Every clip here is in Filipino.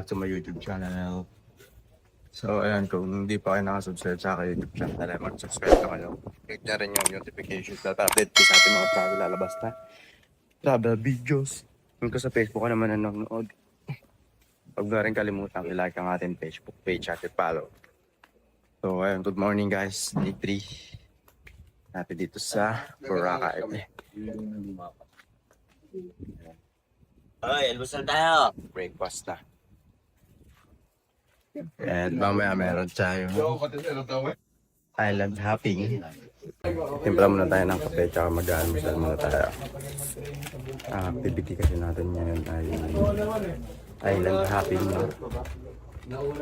back to my YouTube channel. So ayan, kung hindi pa kayo nakasubscribe sa akin YouTube channel, ay mag-subscribe na kayo. Click na rin yung notifications na update ko sa ating mga travel lalabas na travel videos. Kung ka sa Facebook ka naman nanonood, huwag na rin kalimutan i-like ang ating Facebook page at i-follow. So ayun, good morning guys, day 3 natin dito sa Boracay. Ay, almusal tayo. Breakfast na. And mamaya meron tayo island hopping. Timpla muna tayo ng kape tsaka mag-almusal muna tayo. Ang activity kasi natin ngayon ay island hopping.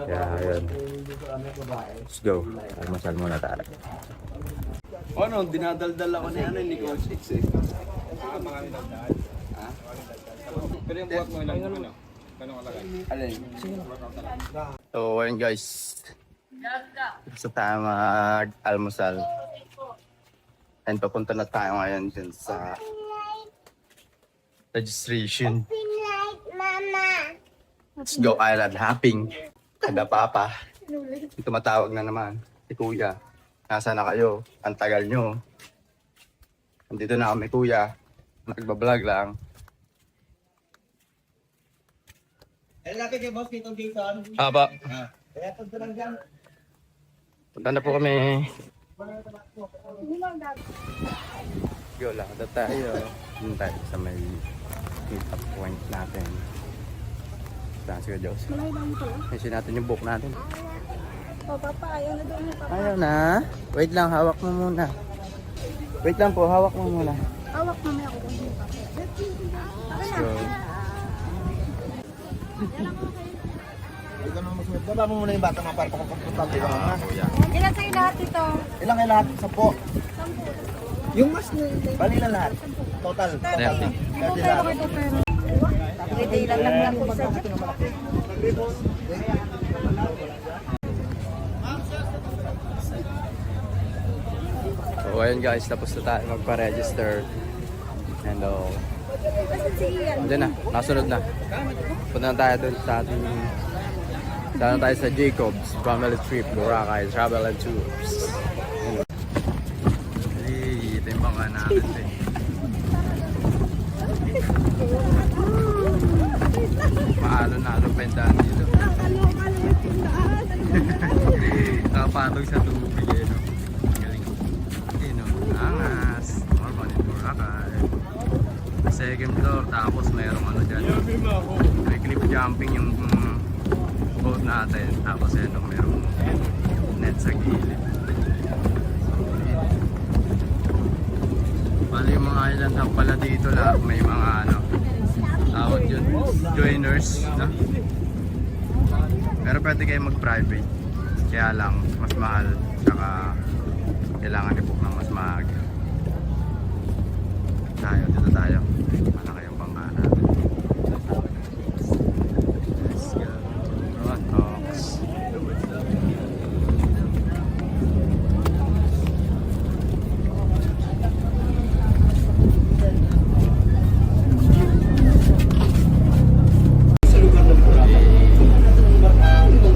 Kaya yun. Let's go. Almusal muna tayo. Ano, dinadaldal ako ni Coach X eh. Pero yung buhat mo ilang ano? Ganun kalagay? Alin? So ayun guys. Gusto tayo mag-almusal. And papunta na tayo ngayon dun sa registration. Let's go island hopping. Kada papa. Tumatawag na naman si kuya. Nasaan na kayo? Ang tagal nyo. Andito na kami kuya. Nagbablog lang. Eh, lapit yung boss dito dito. Aba. Kaya punta lang dyan. Punta na po kami. Yo, lakad tayo. Dun tayo sa may meet-up point natin. Saan si Diyos? Ayusin natin yung book natin. Papa, ayaw na doon. Ayaw na. Wait lang, hawak mo muna. Wait lang po, hawak mo muna. Hawak mamaya ako kung hindi pa. Let's go. Baba mo muna yung bata mga para pagkakomportable ka na. Ilan sa'yo lahat ito? Ilang kayo lahat? 10. Yung mas bali na lahat. Total. Thirty. Ito pero ito pero. Pwede ilang lang po sa So ayun guys, tapos na tayo magpa-register. And Basta't si Ian. andun na, nasunod na. Punta na tayo dun sa ating Punta na tayo sa Jacobs Family Trip, Boracay Travel and Tours. Hey, ito yung bangka natin din. Maalo-nalo pa yung daan dito. Nakapatog sa tubig eh, no? Galing. Yun, no? Angas. Normal in Boracay. Second floor, tapos mayroong ano dyan. May cliff jumping yung boat natin. Tapos yun, mayroong net sa gilid. Bali yung mga island hop pala dito lahat. May mga ano, tawag yun, joiners, no? Pero pwede kayo mag-private. Kaya lang, mas mahal. Tsaka kailangan i-book na mas maaga. Dito tayo. Malaki yung bangka natin. Let's go. Rock talks.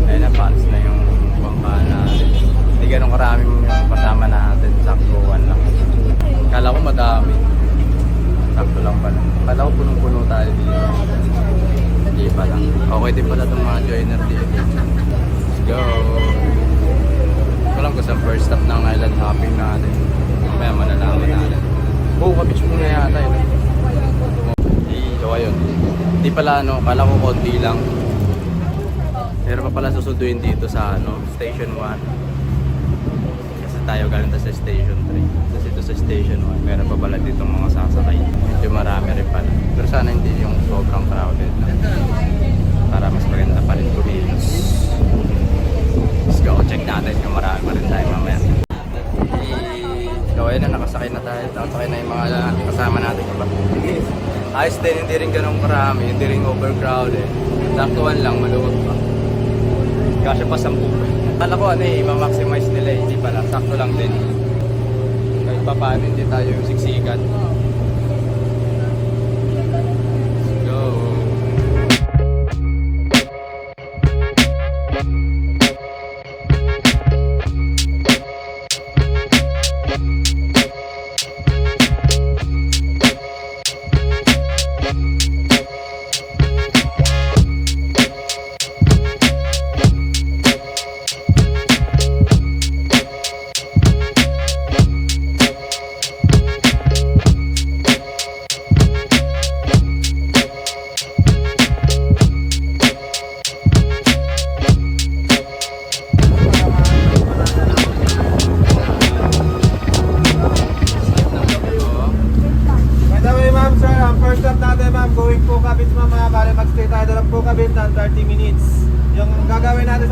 Ayun na, palis na yung bangka natin. Hindi ganun karaming kasama natin. Saktuhan lang. Kala ko madami. Sakto lang pala. Kala ko punong-puno tayo dito. Hindi pala. Okay din pala itong mga joiner dito. Let's go! Ito lang ko sa first stop ng island hopping natin. Mamaya malalaman natin. Buka beach muna yata yun. So ayun. Hindi pala ano, kala ko konti lang. Pero pa pala susunduin dito sa ano, station 1. Kasi tayo galing sa station 3. Kasi ito sa station 1, meron pa pala dito mga sasakay. Medyo marami rin pala. Pero sana hindi yung sobrang crowded. Para mas maganda pa rin kumilos. Let's go, check natin kung marami pa rin tayo mamaya. So ayun na, nakasakay na tayo. Nakasakay na yung mga kasama natin. Ayos din, hindi rin ganun karami. Hindi rin overcrowded. Saktuhan lang, maluwag pa. Kasya pa 10. Kala ko ano eh, ma-maximize nila eh. Hindi pala, sakto lang din. Kahit pa paano hindi tayo siksikan. Let's go.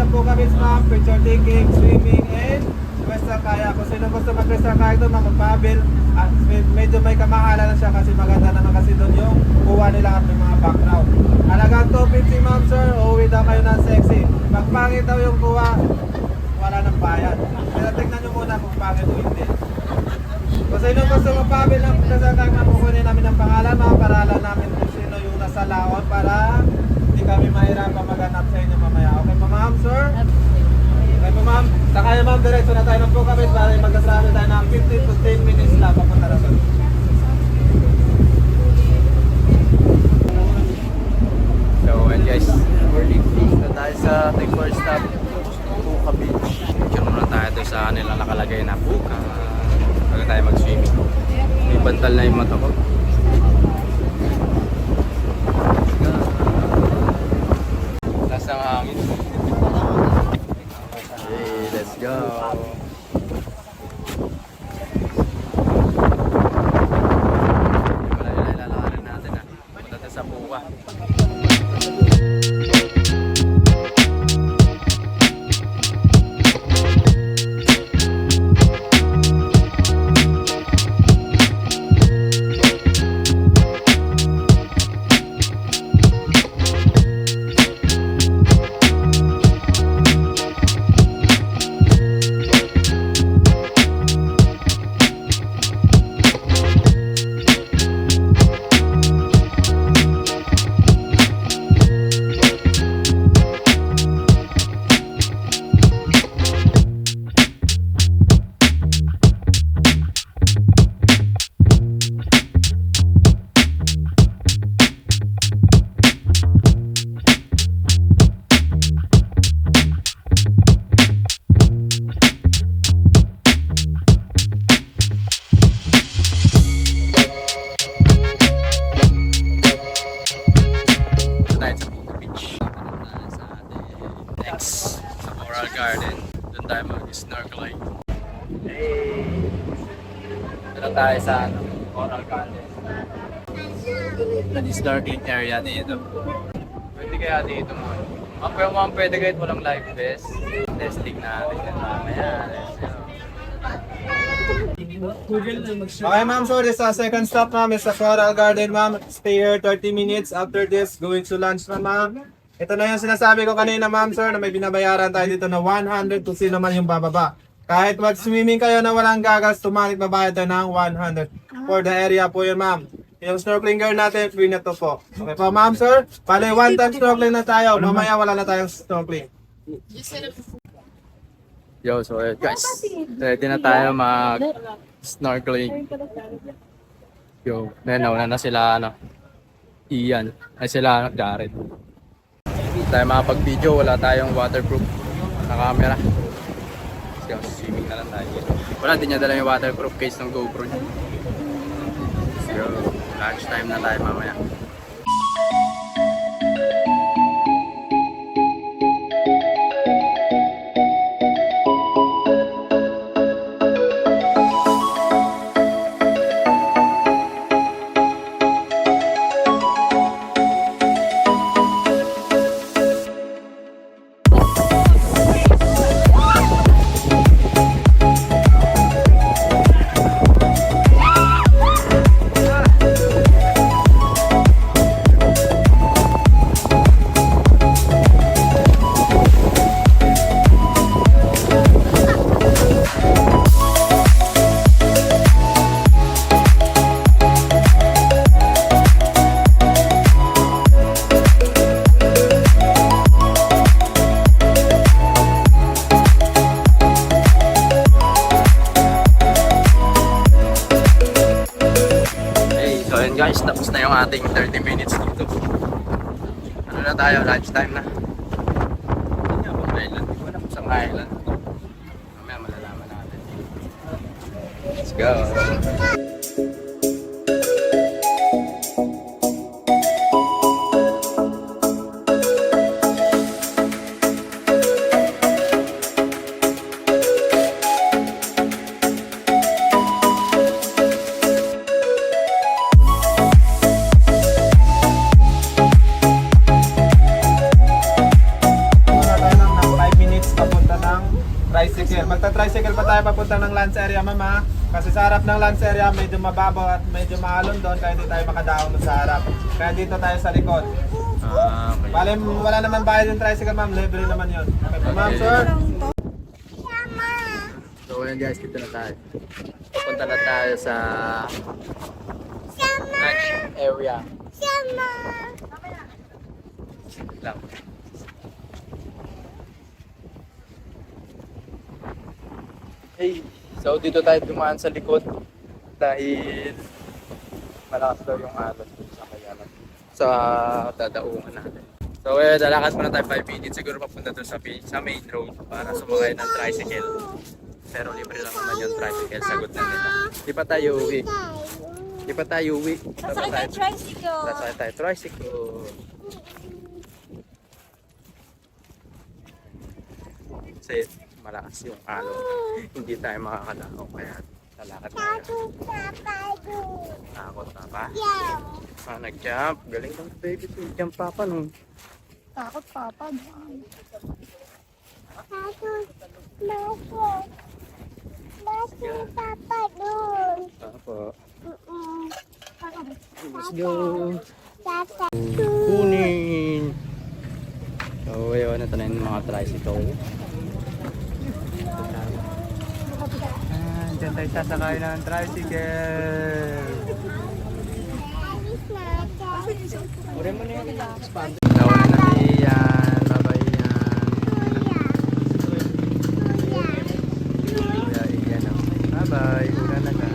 na po kami ma'am, picture taking, swimming, and Crystal Kayak. Kung sino gusto mag-Crystal Kayak doon, ma'am, magpabil. Medyo may kamahalan na siya kasi maganda naman kasi doon yung kuha nila at may mga background. Halagang 250 ma'am sir, uuwi daw kayo ng sexy. Pag pangit daw yung kuha, wala nang bayad. Kaya tignan nyo muna kung pangit o hindi. Kung sino gusto magpabil ng Crystal Kayak, ma'am, kukunin namin ang pangalan, ma'am, para alam namin kung sino yung nasa laon para hindi kami mahirapan maghanap sa inyo mamaya. Okay po ma'am sir? Okay po ma'am. Saka na ma'am, diretso na tayo ng Pukabit para magkasama tayo ng 15 to 10 minutes lang papunta na doon. So, and guys, we're leaving na tayo sa ating first stop, Puka Beach. Picture muna tayo doon sa kanila nakalagay na Puka. Bago tayo mag-swimming. May bantal na yung mata ko. Lasang hangin. Okay, let's go. Wala yung ilalakarin natin na. Punta tayo sa Puka. Sa Coral Garden. Doon tayo mag-snorkeling. Hey! Doon tayo sa Coral Garden. Snorkeling area dito. Pwede kaya dito mo. Pero ma'am, pwede kahit walang life vest. Testing natin yan mamaya. Okay ma'am, so this is second stop ma'am is sa Coral Garden ma'am. Stay here 30 minutes after this, going to lunch na ma'am. Ito na yung sinasabi ko kanina ma'am sir na may binabayaran tayo dito na 100 kung sino man yung bababa. Kahit mag-swimming kayo na walang gagas, tumalit babayad tayo ng 100 for the area po yun ma'am. Yung snorkeling gear natin, free na to po. Okay po ma'am sir, pala one time snorkeling na tayo, mamaya wala na tayong snorkeling. Yo, so guys, ready na tayo mag-snorkeling. Yo, nauna na sila, Ian. Ay sila, Jared. Hindi tayo makapag-video, wala tayong waterproof na camera. Kasi swimming na lang tayo dito. Wala, din niya dala yung waterproof case ng GoPro niya. So, lunch time na tayo mamaya. Ayun guys, tapos na yung ating 30 minutes dito. Ano na tayo, lunchtime na. Hindi nga bang island? Hindi ko alam kung saan island. Mamaya malalaman natin. Let's go! magta-tricycle pa tayo papunta ng lunch area, mama. Kasi sa harap ng lunch area, medyo mababaw at medyo maalon doon, kaya hindi tayo makadaon sa harap. Kaya dito tayo sa likod. Okay. Bale, wala naman bayad yung tricycle, ma'am. Libre naman yun. Okay po, ma'am, sir. So ayan guys, dito na tayo. Pupunta na tayo sa lunch area. Lang. Hey, so dito tayo dumaan sa likod dahil malakas daw yung alon sa kayanan sa dadaungan natin. So lalakad muna tayo 5 minutes siguro papunta doon sa main road para sumakay ng tricycle. Pero libre lang naman yung tricycle, sagot na nila. Di pa tayo uwi. Di pa tayo uwi. Sasakay tayo tricycle. Sasakay tayo tricycle. Kasi malakas yung alon. Hindi tayo makakadao kaya lalakad tayo. Takot na ba? Nag-jump. Galing ng baby to. Jump papa nung. Takot papa. Papa. Let's go. Kunin. So, ayaw na tayo ng mga tricycle. Diyan tayo sasakay ng tricycle. Nauna na iyan. Babay yan. Iyan o. Bye-bye. Una na ka.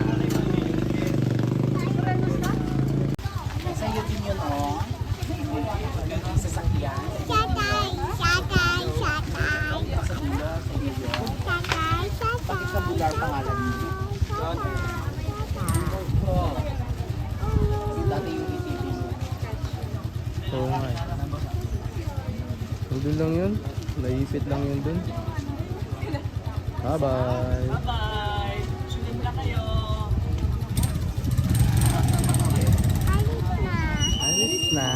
Oo nga. Doon lang yun. Naipit lang yun dun. Bye-bye. Bye! Sulit na kayo! Alis na.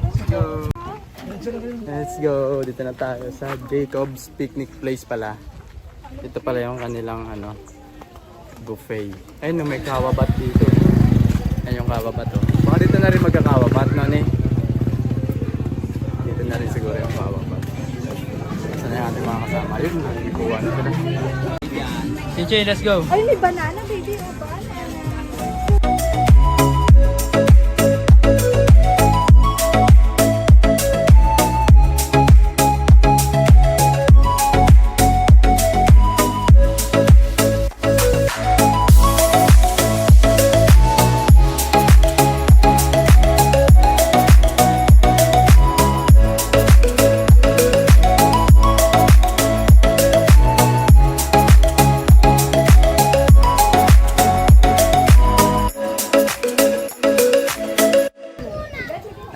Let's go. Let's go. Dito na tayo sa Jacob's Picnic Place pala. Ito pala yung kanilang buffet. Ayun, may kawabat dito. Ayun yung kawabat oh. Baka dito na rin magkakawabat no eh. Dito na rin siguro yung kawabat. Saan yung ating mga kasama? Yun, nagkukuha na sila. Chinchay, let's go. Ay, may banana, baby. O, banana.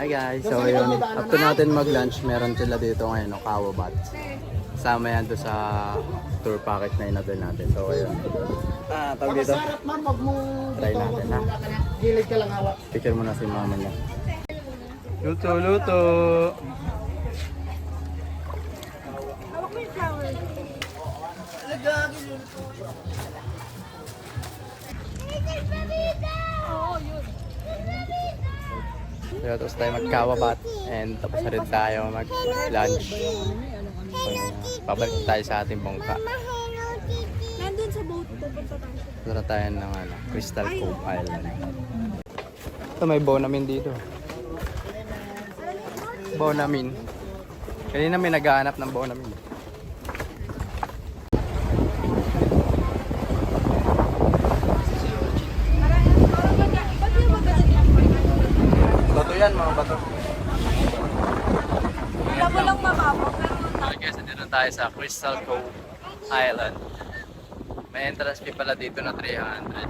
Hi guys, so yun, after natin mag-lunch, meron sila dito ngayon, no, kawabat. Kasama yan doon sa tour package na inabil natin. So ayun. Tawag dito. Try natin ha. Gilid ka lang hawak. Picture mo na si mama niya. Luto, luto! Hawak mo yung flower. Oo, yun. So, tapos tayo magkawabat and tapos na rin tayo mag-lunch. So, pabalik tayo sa ating bangka. Nandun sa boat, pupunta tayo. Dara tayo ng Crystal Cove Island. Ito may Bonamin dito. Bonamin. Kanina may naghahanap ng Bonamin. Ba't yung maganda? yan, mga bato. Wala mo lang mababaw. Okay guys, dito tayo sa Crystal Cove Island. May entrance fee pala dito na 300.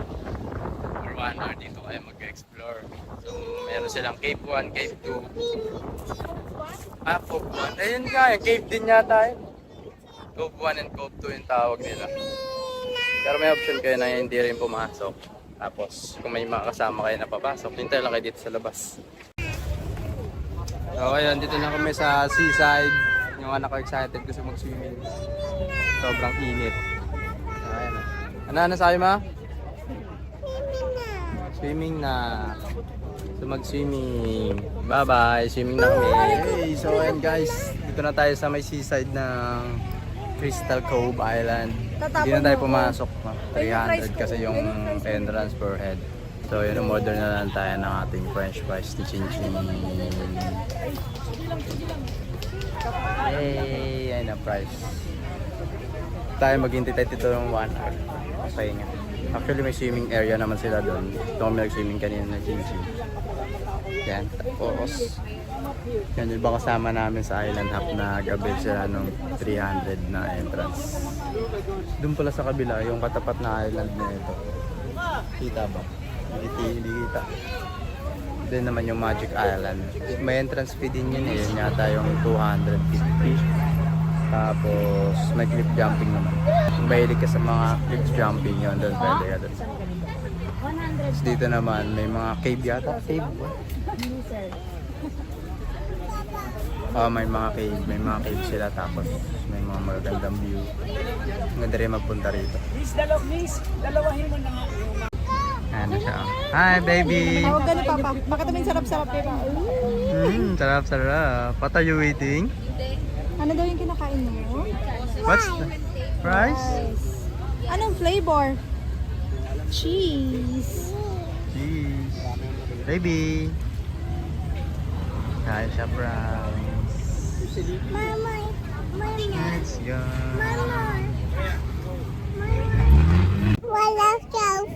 For 1 hour dito kayo mag-explore. So, meron silang Cave 1, Cave 2. Cove 1. Ayun nga, yung cave din yata yun. Cove 1 and Cove 2 yung tawag nila. Pero may option kayo na hindi rin pumasok. Tapos, kung may mga kasama kayo na papasok, hintay lang kayo dito sa labas. So, ayun, dito na kami sa seaside. Yung anak ko excited gusto mag-swimming. Sobrang init. Ayan. Ano sa'yo, ma? Swimming na. So, mag-swimming. Bye-bye. Swimming na kami. Hey, so, ayun guys. Dito na tayo sa may seaside ng Crystal Cove Island. Hindi na tayo pumasok. 300 kasi yung entrance per head. So yun, umorder na lang tayo ng ating french fries ni Chin Chin. Hey, ayun na price. Tayo maghintay tayo dito ng 1 hour. Pahinga. Actually may swimming area naman sila doon. Ito kami nag-swimming kanina na Chin Chin. Yan, tapos yan yung ba kasama namin sa Island Hop na gabi sila nung 300 na entrance. Doon pala sa kabila, yung katapat na island na ito. Kita ba? Hindi kita. Then naman yung Magic Island. May entrance fee din yun eh. Yun yata yung 250. Tapos may cliff jumping naman. Kung mahilig ka sa mga cliff jumping yun, doon pwede ka doon. Tapos dito naman may mga cave yata. Cave ba? May mga cave sila tapos may mga magagandang view. Maganda rin magpunta rito. Dalawahin mo na nga. Ano siya? Hi baby! Tawag ka ni Papa. Bakit naman sarap-sarap eh ba? Sarap. What are you eating? Ano daw yung kinakain mo? What's the rice? Anong flavor? Cheese. Cheese. Baby! Kain siya brownies. Mama. Let's go.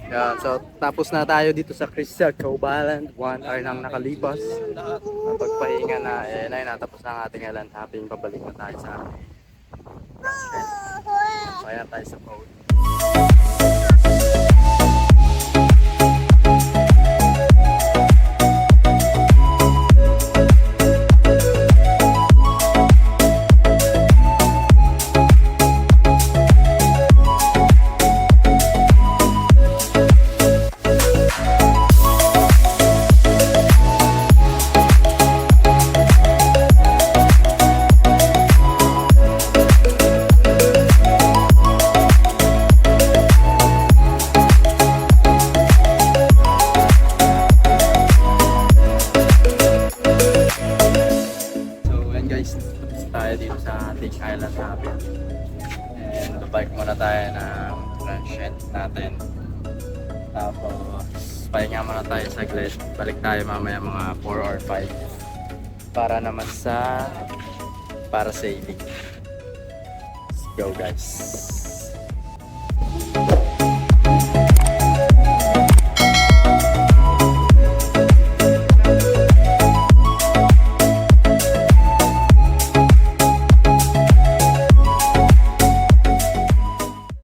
Yeah, so tapos na tayo dito sa Crystal Cove Island. 1 hour nang nakalipas. Napagpahinga na, natapos na ang ating island hopping. Pabalik na tayo sa amin. Kaya tayo sa boat. Tayo dito sa ating island hopping and babalik muna tayo ng lunch natin, tapos pahinga muna tayo saglit, balik tayo mamaya mga 4 or 5 para naman sa parasailing. Let's go guys.